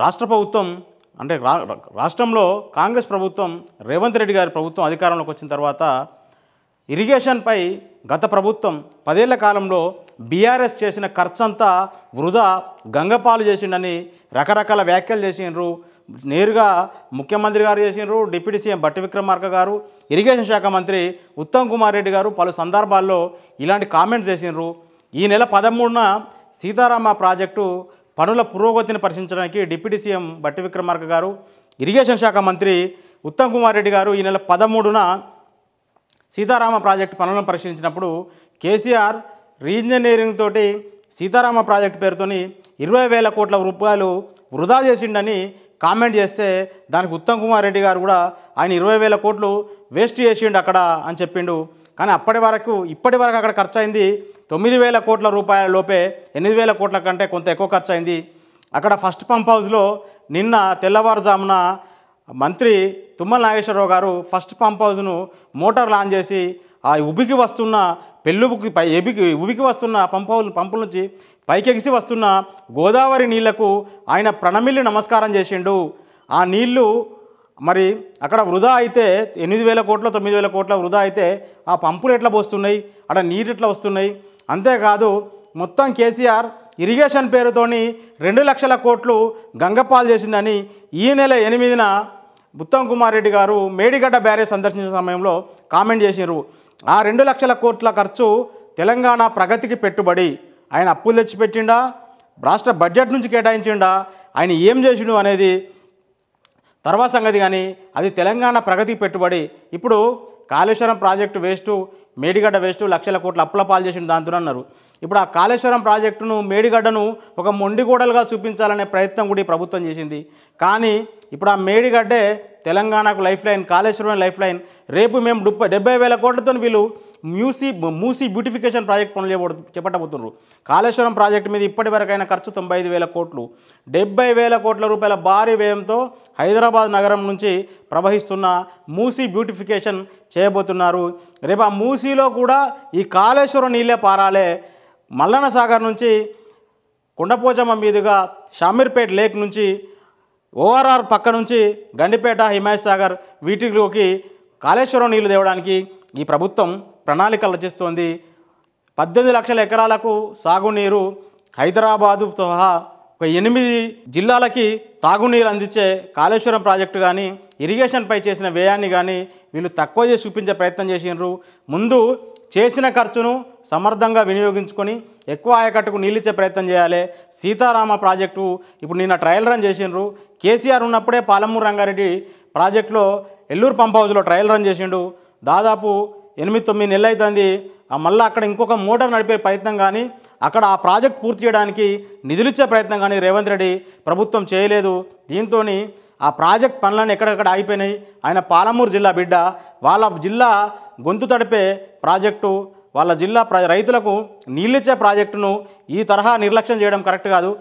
రాష్ట్ర ప్రభుత్వం అంటే రాష్ట్రంలో కాంగ్రెస్ ప్రభుత్వం రేవంత్ రెడ్డి గారి ప్రభుత్వం అధికారంలోకి వచ్చిన తర్వాత ఇరిగేషన్పై గత ప్రభుత్వం 10 ఏళ్ల కాలంలో బీఆర్ఎస్ చేసిన ఖర్చంతా వృధా గంగపాలు చేసిండని రకరకాల వ్యాఖ్యలు చేసిండ్రు. నేరుగా ముఖ్యమంత్రి గారు చేసిండ్రు, డిప్యూటీ సీఎం బట్టి విక్రమార్క గారు, ఇరిగేషన్ శాఖ మంత్రి ఉత్తమ్ కుమార్ రెడ్డి గారు పలు సందర్భాల్లో ఇలాంటి కామెంట్స్ చేసిండ్రు. ఈ నెల 13న సీతారామ ప్రాజెక్టు పనుల పురోగతిని పరిశీలించడానికి డిప్యూటీ సీఎం బట్టి విక్రమార్క గారు, ఇరిగేషన్ శాఖ మంత్రి ఉత్తమ్ కుమార్ రెడ్డి గారు ఈ నెల 13న సీతారామ ప్రాజెక్టు పనులను పరిశీలించినప్పుడు కేసీఆర్ రీఇంజనీరింగ్ తోటి సీతారామ ప్రాజెక్టు పేరుతోని 20,000 కోట్ల రూపాయలు వృధా చేసిండని కామెంట్ చేస్తే దానికి ఉత్తమ్ కుమార్ రెడ్డి గారు కూడా ఆయన 20,000 కోట్లు వేస్ట్ చేసిండు అక్కడ అని చెప్పిండు. కానీ ఇప్పటి వరకు అక్కడ ఖర్చు అయింది 9,000 కోట్ల రూపాయల లోపే, 8,000 కోట్ల కంటే కొంత ఎక్కువ ఖర్చు అయింది. అక్కడ ఫస్ట్ పంప్ హౌస్లో నిన్న తెల్లవారుజామున మంత్రి తుమ్మల నాగేశ్వరరావు గారు ఫస్ట్ పంప్ హౌస్ను మోటార్ లాంచ్ చేసి ఆ ఉబికి వస్తున్న ఉబికి వస్తున్న పంపుల నుంచి పైకెగిసి వస్తున్న గోదావరి నీళ్లకు ఆయన ప్రణమిల్లి నమస్కారం చేసిండు. ఆ నీళ్లు మరి అక్కడ వృధా అయితే 8,000 కోట్లు 9,000 కోట్ల వృధా అయితే ఆ పంపులు ఎట్లా పోస్తున్నాయి, అక్కడ నీరు ఎట్లా వస్తున్నాయి? అంతేకాదు మొత్తం కేసీఆర్ ఇరిగేషన్ పేరుతోని 2 లక్షల కోట్లు గంగపాలు చేసిందని ఈ నెల 8న ఉత్తమ్ కుమార్ రెడ్డి గారు మేడిగడ్డ బ్యారేజ్ సందర్శించిన సమయంలో కామెంట్ చేసినారు. ఆ 2 లక్షల కోట్ల ఖర్చు తెలంగాణ ప్రగతికి పెట్టుబడి. ఆయన అప్పులు తెచ్చిపెట్టిండా, రాష్ట్ర బడ్జెట్ నుంచి కేటాయించిండా, ఆయన ఏం చేసిండు అనేది తర్వాత సంగతి. కానీ అది తెలంగాణ ప్రగతికి పెట్టుబడి. ఇప్పుడు Kaleshwaram project waste, Medigadda waste, లక్షల కోట్ల అప్పుల పాలు చేసిన దాంతో అన్నారు. ఇప్పుడు ఆ కాళేశ్వరం ప్రాజెక్టును మేడిగడ్డను ఒక మొండిగోడలుగా చూపించాలనే ప్రయత్నం కూడా ఈ ప్రభుత్వం చేసింది. కానీ ఇప్పుడు ఆ మేడిగడ్డే తెలంగాణకు life line, Kaleshwaram life line. రేపు మేము 70,000 కోట్లతో వీళ్ళు మూసీ బ్యూటిఫికేషన్ ప్రాజెక్ట్ పనులు చేపట్టబోతున్నారు. కాళేశ్వరం ప్రాజెక్టు మీద ఇప్పటి వరకైన ఖర్చు 95,000 కోట్లు, 70,000 కోట్ల రూపాయల భారీ వ్యయంతో హైదరాబాద్ నగరం నుంచి ప్రవహిస్తున్న మూసీ బ్యూటిఫికేషన్ చేయబోతున్నారు. రేపు ఆ మూసీలో కూడా ఈ కాళేశ్వరం నీళ్ళే పారాలే. మల్లన్న సాగర్ నుంచి కొండపోచమ్మ మీదుగా షామీర్పేట్ లేక్ నుంచి ఓఆర్ఆర్ పక్క నుంచి గండిపేట, హిమాయత్ సాగర్ వీటిలోకి కాళేశ్వరం నీళ్లు తేవడానికి ఈ ప్రభుత్వం ప్రణాళికలు రచిస్తోంది. 18 లక్షల ఎకరాలకు సాగునీరు, హైదరాబాదు సహా ఒక 8 జిల్లాలకి తాగునీరు అందించే కాళేశ్వరం ప్రాజెక్టు కానీ ఇరిగేషన్పై చేసిన వ్యయాన్ని కానీ వీళ్ళు తక్కువ చేసి చూపించే ప్రయత్నం చేసినారు. ముందు చేసిన ఖర్చును సమర్థంగా వినియోగించుకొని ఎక్కువ ఆయకట్టుకు నీళ్ళిచ్చే ప్రయత్నం చేయాలి. సీతారామ ప్రాజెక్టు ఇప్పుడు నిన్న ట్రయల్ రన్ చేసిండ్రు. కేసీఆర్ ఉన్నప్పుడే పాలమూరు రంగారెడ్డి ప్రాజెక్టులో ఎల్లూరు పంప్ హౌస్లో ట్రయల్ రన్ చేసిండు. దాదాపు 8-9 నెలలు అవుతుంది. మళ్ళీ అక్కడ ఇంకొక మోటార్ నడిపే ప్రయత్నం కానీ అక్కడ ఆ ప్రాజెక్ట్ పూర్తి చేయడానికి నిధులిచ్చే ప్రయత్నం కానీ రేవంత్ రెడ్డి ప్రభుత్వం చేయలేదు. దీంతో ఆ ప్రాజెక్ట్ పనులను ఎక్కడెక్కడ ఆగిపోయినాయి. ఆయన పాలమూరు జిల్లా బిడ్డ, వాళ్ళ జిల్లా గొంతు తడిపే ప్రాజెక్టు, వాళ్ళ జిల్లా రైతులకు నీళ్ళిచ్చే ప్రాజెక్టును ఈ తరహా నిర్లక్ష్యం చేయడం కరెక్ట్ కాదు.